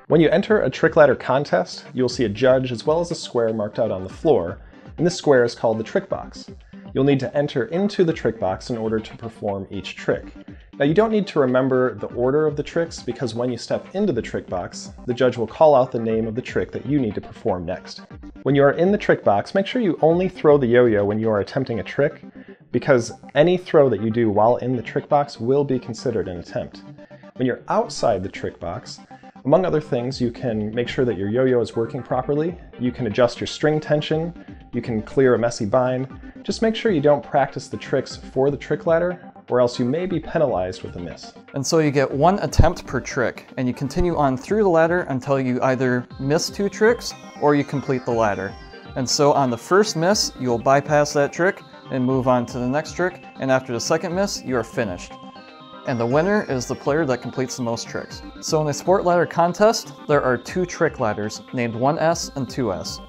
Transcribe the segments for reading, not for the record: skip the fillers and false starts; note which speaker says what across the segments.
Speaker 1: When you enter a trick ladder contest, you'll see a judge as well as a square marked out on the floor, and this square is called the trick box. You'll need to enter into the trick box in order to perform each trick. Now you don't need to remember the order of the tricks because when you step into the trick box, the judge will call out the name of the trick that you need to perform next. When you are in the trick box, make sure you only throw the yo-yo when you are attempting a trick, because any throw that you do while in the trick box will be considered an attempt. When you're outside the trick box, among other things, you can make sure that your yo-yo is working properly, you can adjust your string tension, you can clear a messy bind. Just make sure you don't practice the tricks for the trick ladder, or else you may be penalized with a miss.
Speaker 2: And so you get one attempt per trick, and you continue on through the ladder until you either miss 2 tricks or you complete the ladder. And so on the first miss, you'll bypass that trick and move on to the next trick, and after the second miss, you are finished. And the winner is the player that completes the most tricks. So in a sport ladder contest, there are 2 trick ladders named 1S and 2S.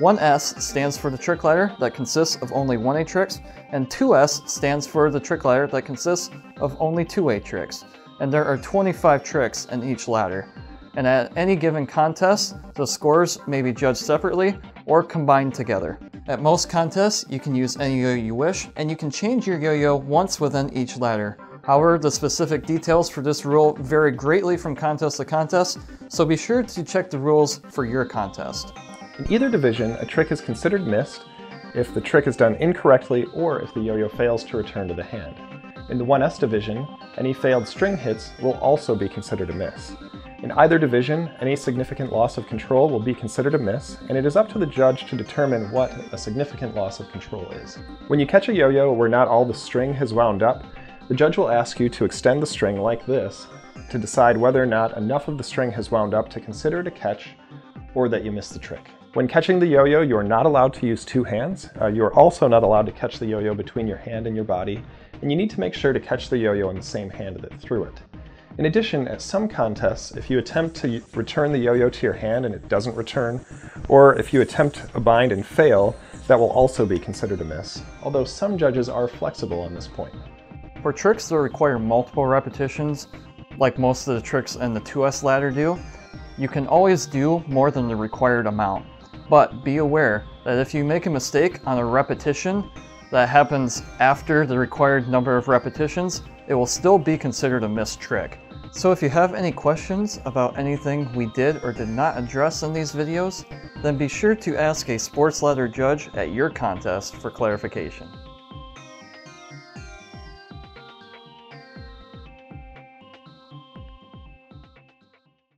Speaker 2: 1S stands for the trick ladder that consists of only 1A tricks, and 2S stands for the trick ladder that consists of only 2A tricks. And there are 25 tricks in each ladder. And at any given contest, the scores may be judged separately or combined together. At most contests, you can use any yo-yo you wish, and you can change your yo-yo once within each ladder. However, the specific details for this rule vary greatly from contest to contest, so be sure to check the rules for your contest.
Speaker 1: In either division, a trick is considered missed if the trick is done incorrectly or if the yo-yo fails to return to the hand. In the 1S division, any failed string hits will also be considered a miss. In either division, any significant loss of control will be considered a miss, and it is up to the judge to determine what a significant loss of control is. When you catch a yo-yo where not all the string has wound up, the judge will ask you to extend the string like this to decide whether or not enough of the string has wound up to consider it a catch or that you missed the trick. When catching the yo-yo, you are not allowed to use 2 hands. You are also not allowed to catch the yo-yo between your hand and your body, and you need to make sure to catch the yo-yo in the same hand that threw it. In addition, at some contests, if you attempt to return the yo-yo to your hand and it doesn't return, or if you attempt a bind and fail, that will also be considered a miss, although some judges are flexible on this point.
Speaker 2: For tricks that require multiple repetitions, like most of the tricks in the 2S ladder do, you can always do more than the required amount. But be aware that if you make a mistake on a repetition that happens after the required number of repetitions, it will still be considered a missed trick. So if you have any questions about anything we did or did not address in these videos, then be sure to ask a sports ladder judge at your contest for clarification.